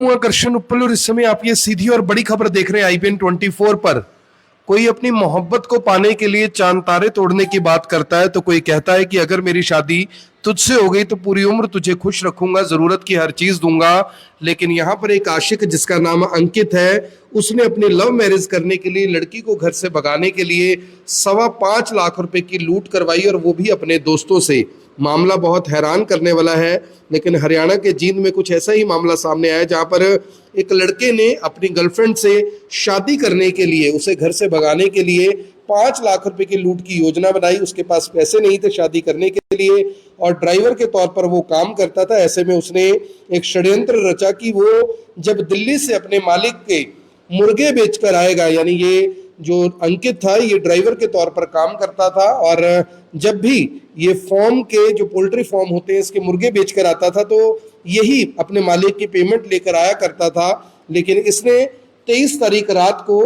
आकर्षण उपल और इस समय आप ये सीधी और बड़ी खबर देख रहे हैं आईपीएन 24 पर। कोई अपनी मोहब्बत को पाने के लिए चांद तारे तोड़ने की बात करता है तो कोई कहता है कि अगर मेरी शादी तुझसे हो गई तो पूरी उम्र तुझे खुश रखूंगा, जरूरत की हर चीज दूंगा। लेकिन यहाँ पर एक आशिक जिसका नाम अंकित है, उसने अपनी लव मैरिज करने के लिए लड़की को घर से भगाने के लिए 5.25 लाख रुपए की लूट करवाई, और वो भी अपने दोस्तों से। मामला बहुत हैरान करने वाला है, लेकिन हरियाणा के जींद में कुछ ऐसा ही मामला सामने आया जहां पर एक लड़के ने अपनी गर्लफ्रेंड से शादी करने के लिए, उसे घर से भगाने के लिए 5 लाख रुपए की लूट की योजना बनाई। उसके पास पैसे नहीं थे शादी करने के लिए और ड्राइवर के तौर पर वो काम करता था। ऐसे में उसने एक षड्यंत्र रचा कि वो जब दिल्ली से अपने मालिक के मुर्गे बेचकर आएगा, यानी ये जो अंकित था ये ड्राइवर के तौर पर काम करता था, और जब भी ये फॉर्म के जो पोल्ट्री फॉर्म होते हैं इसके मुर्गे बेचकर आता था तो यही अपने मालिक की पेमेंट लेकर आया करता था। लेकिन इसने 23 तारीख रात को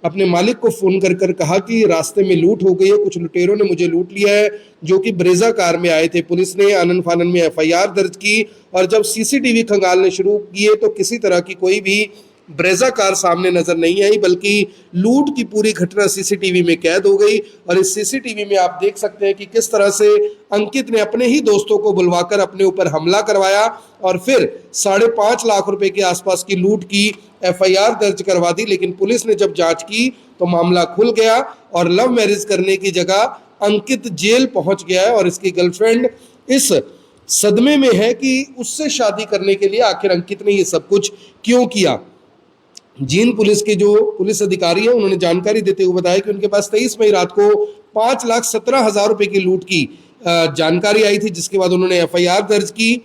अपने मालिक को फोन कर कर कहा कि रास्ते में लूट हो गई है, कुछ लुटेरों ने मुझे लूट लिया है, जो कि ब्रेजा कार में आए थे। पुलिस ने आनन फानन में एफआईआर दर्ज की और जब सीसीटीवी खंगालने शुरू किए तो किसी तरह की कोई भी ब्रेजा कार सामने नजर नहीं आई, बल्कि लूट की पूरी घटना सीसीटीवी में कैद हो गई। और इस सीसीटीवी में आप देख सकते हैं कि किस तरह से अंकित ने अपने ही दोस्तों को बुलवाकर अपने ऊपर हमला करवाया और फिर 5.5 लाख रुपए के आसपास की लूट की एफआईआर दर्ज करवा दी। लेकिन पुलिस ने जब जांच की तो मामला खुल गया और लव मैरिज करने की जगह अंकित जेल पहुंच गया है। और इसकी गर्लफ्रेंड इस सदमे में है कि उससे शादी करने के लिए आखिर अंकित ने ये सब कुछ क्यों किया। जींद पुलिस के जो पुलिस अधिकारी है उन्होंने जानकारी देते हुए बताया कि उनके पास 23 मई रात को 5,17,000 रुपए की लूट की जानकारी आई थी, जिसके बाद उन्होंने एफआईआर दर्ज की।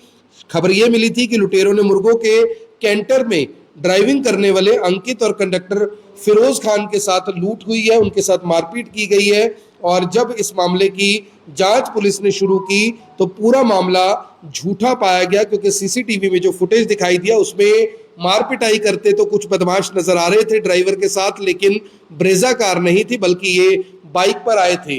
खबर यह मिली थी कि लुटेरों ने मुर्गों के कैंटर में ड्राइविंग करने वाले अंकित और कंडक्टर फिरोज खान के साथ लूट हुई है, उनके साथ मारपीट की गई है। और जब इस मामले की जांच पुलिस ने शुरू की तो पूरा मामला झूठा पाया गया, क्योंकि सीसीटीवी में जो फुटेज दिखाई दिया उसमें मारपिटाई करते तो कुछ बदमाश नजर आ रहे थे ड्राइवर के साथ, लेकिन ब्रेजा कार नहीं थी बल्कि ये बाइक पर आए थे।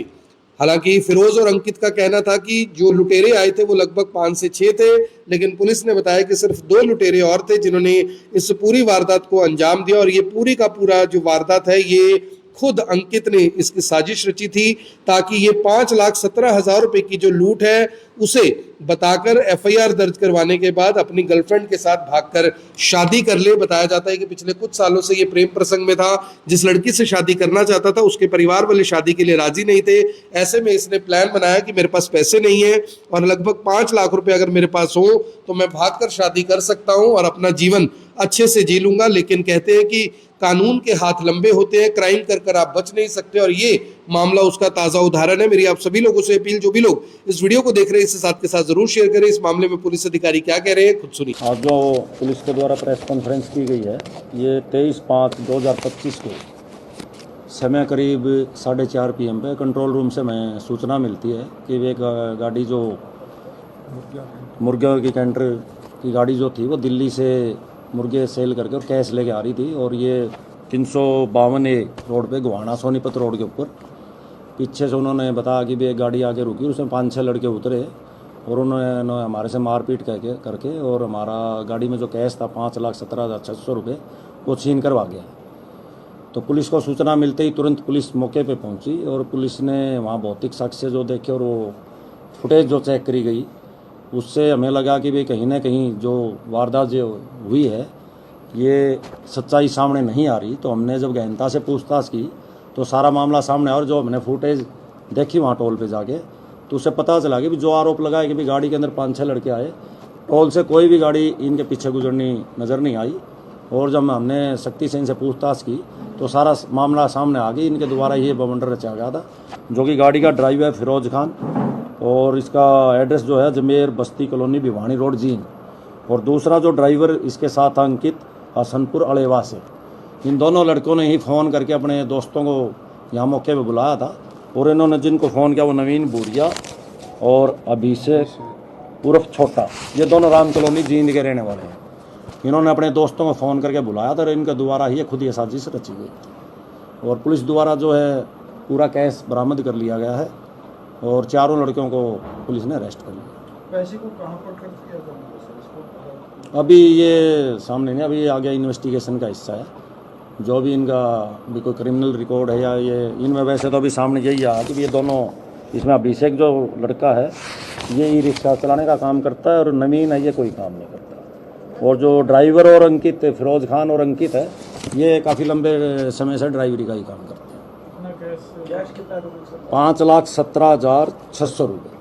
हालांकि फिरोज और अंकित का कहना था कि जो लुटेरे आए थे वो लगभग 5 से 6 थे, लेकिन पुलिस ने बताया कि सिर्फ 2 लुटेरे और थे जिन्होंने इस पूरी वारदात को अंजाम दिया। और ये पूरी का पूरा जो वारदात है ये खुद अंकित ने इसकी साजिश रची थी, ताकि ये 5,17,000 रुपए की जो लूट है उसे बताकर एफआईआर दर्ज करवाने के बाद अपनी गर्लफ्रेंड के साथ भागकर शादी कर ले। बताया जाता है कि पिछले कुछ सालों से ये प्रेम प्रसंग में था, जिस लड़की से शादी करना चाहता था उसके परिवार वाले शादी के लिए राजी नहीं थे। ऐसे में इसने प्लान बनाया कि मेरे पास पैसे नहीं है और लगभग 5 लाख रुपए अगर मेरे पास हो तो मैं भागकर शादी कर सकता हूं और अपना जीवन अच्छे से जी लूंगा। लेकिन कहते हैं कि कानून के हाथ लंबे होते हैं, क्राइम कर कर आप बच नहीं सकते, और ये मामला उसका ताजा उदाहरण है। मेरी आप सभी लोगों से अपील, जो भी लोग इस वीडियो को देख रहे हैं इसे साथ के साथ जरूर शेयर करें। इस मामले में पुलिस अधिकारी क्या कह रहे हैं खुद सुनिए। आज जो पुलिस के द्वारा प्रेस कॉन्फ्रेंस की गई है ये 23/5/2025 को समय करीब 4:30 PM पे कंट्रोल रूम से मैं सूचना मिलती है कि एक गाड़ी जो मुर्गे की कैंटर की गाड़ी जो थी वो दिल्ली से मुर्गे सेल करके और कैश लेके आ रही थी, और ये 352A रोड पे गोहाना सोनीपत रोड के ऊपर पीछे से उन्होंने बताया कि भी एक गाड़ी आके रुकी, उसमें 5-6 लड़के उतरे और उन्होंने हमारे से मारपीट करके और हमारा गाड़ी में जो कैश था 5,17,600 रुपये वो छीन करवा गया। तो पुलिस को सूचना मिलते ही तुरंत पुलिस मौके पे पहुंची और पुलिस ने वहाँ भौतिक साक्ष्य जो देखे और वो फुटेज जो चेक करी गई उससे हमें लगा कि भाई कहीं ना कहीं जो वारदात जो हुई है ये सच्चाई सामने नहीं आ रही। तो हमने जब गहनता से पूछताछ की तो सारा मामला सामने आया, और जो हमने फुटेज देखी वहाँ टोल पे जाके तो उससे पता चला कि भी जो आरोप लगाया कि भी गाड़ी के अंदर 5-6 लड़के आए, टोल से कोई भी गाड़ी इनके पीछे गुजरनी नज़र नहीं आई। और जब हमने सख्ती से इनसे पूछताछ की तो सारा मामला सामने आ गई। इनके द्वारा ये बवंडर रचा गया था, जो कि गाड़ी का ड्राइवर है फिरोज खान और इसका एड्रेस जो है जमेर बस्ती कॉलोनी भिवानी रोड जींद, और दूसरा जो ड्राइवर इसके साथ अंकित हसनपुर अलेवा से। इन दोनों लड़कों ने ही फ़ोन करके अपने दोस्तों को यहाँ मौके पे बुलाया था, और इन्होंने जिनको फ़ोन किया वो नवीन बूरिया और अभिषेक उर्फ छोटा, ये दोनों राम कॉलोनी जींद के रहने वाले हैं। इन्होंने अपने दोस्तों को फ़ोन करके बुलाया था और इनके द्वारा ही खुद ये साजिश रची गई। और पुलिस द्वारा जो है पूरा कैश बरामद कर लिया गया है और चारों लड़कियों को पुलिस ने अरेस्ट कर लिया। पैसे को कहाँ पर खर्च किया जाएगा सर इसको? अभी ये सामने नहीं, अभी ये आगे इन्वेस्टिगेशन का हिस्सा है। जो भी इनका भी कोई क्रिमिनल रिकॉर्ड है या ये इनमें, वैसे तो अभी सामने यही आया कि ये दोनों, इसमें अभिषेक जो लड़का है ये ई रिक्शा चलाने का काम करता है और नवीन है ये कोई काम नहीं करता। और जो ड्राइवर और अंकित, फिरोज खान और अंकित है, ये काफ़ी लंबे समय से ड्राइवरी का ही काम करते हैं। 5,17,600 रुपये।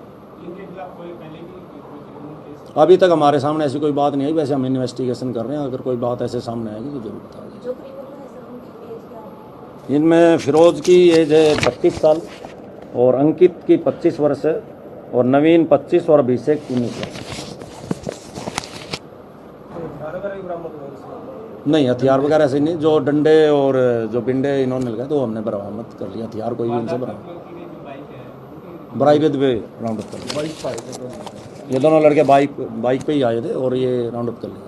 अभी तक हमारे सामने ऐसी कोई बात नहीं आई, वैसे हम इन्वेस्टिगेशन कर रहे हैं। अगर कोई बात ऐसे सामने आएगी तो जरूर बताएंगे। इनमें फिरोज की एज है 32 साल और अंकित की 25 वर्ष है और नवीन 25 और अभिषेक 19 वर्ष। नहीं, हथियार वगैरह से नहीं, जो डंडे और जो बिंडे इन्होंने लगाए तो हमने बरामद कर लिया। हथियार कोई भी इनसे बरामद पे राउंड अप कर लिया। ये दोनों लड़के बाइक पे ही आए थे और ये राउंड अप कर लिया।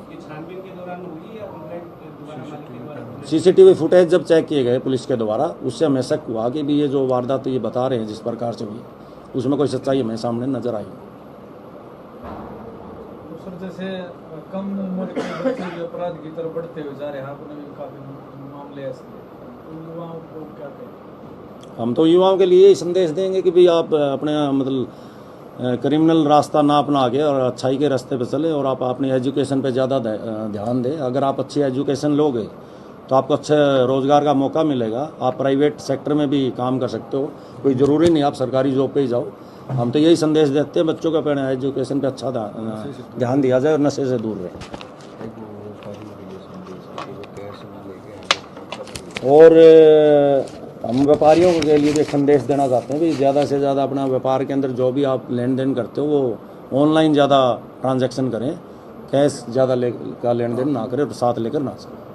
सीसीटीवी फुटेज जब चेक किए गए पुलिस के द्वारा, उससे हमें शक हुआ कि भी ये जो वारदात ये बता रहे हैं जिस प्रकार से हुई, उसमें कोई सच्चाई हमें सामने नजर आई। सर, जैसे कम उम्र के बच्चे जो अपराध की तरफ बढ़ते हुए जा रहे हैं, आपने भी काफी मामले ऐसे, तो युवाओं को क्या कहें? हम तो युवाओं के लिए संदेश देंगे कि भाई आप अपने मतलब क्रिमिनल रास्ता ना अपना के और अच्छाई के रास्ते पे चले और आप अपनी एजुकेशन पे ज़्यादा ध्यान दें। अगर आप अच्छी एजुकेशन लोगे तो आपको अच्छे रोज़गार का मौका मिलेगा। आप प्राइवेट सेक्टर में भी काम कर सकते हो, कोई ज़रूरी नहीं आप सरकारी जॉब पे ही जाओ। हम तो यही संदेश देते हैं बच्चों को अपने एजुकेशन पे अच्छा ध्यान दिया जाए और नशे से दूर रहे। और हम व्यापारियों के लिए भी संदेश देना चाहते हैं कि ज़्यादा से ज़्यादा अपना व्यापार के अंदर जो भी आप लेन देन करते हो वो ऑनलाइन ज़्यादा ट्रांजैक्शन करें, कैश ज़्यादा का लेन देन ना करें और साथ लेकर ना चलें।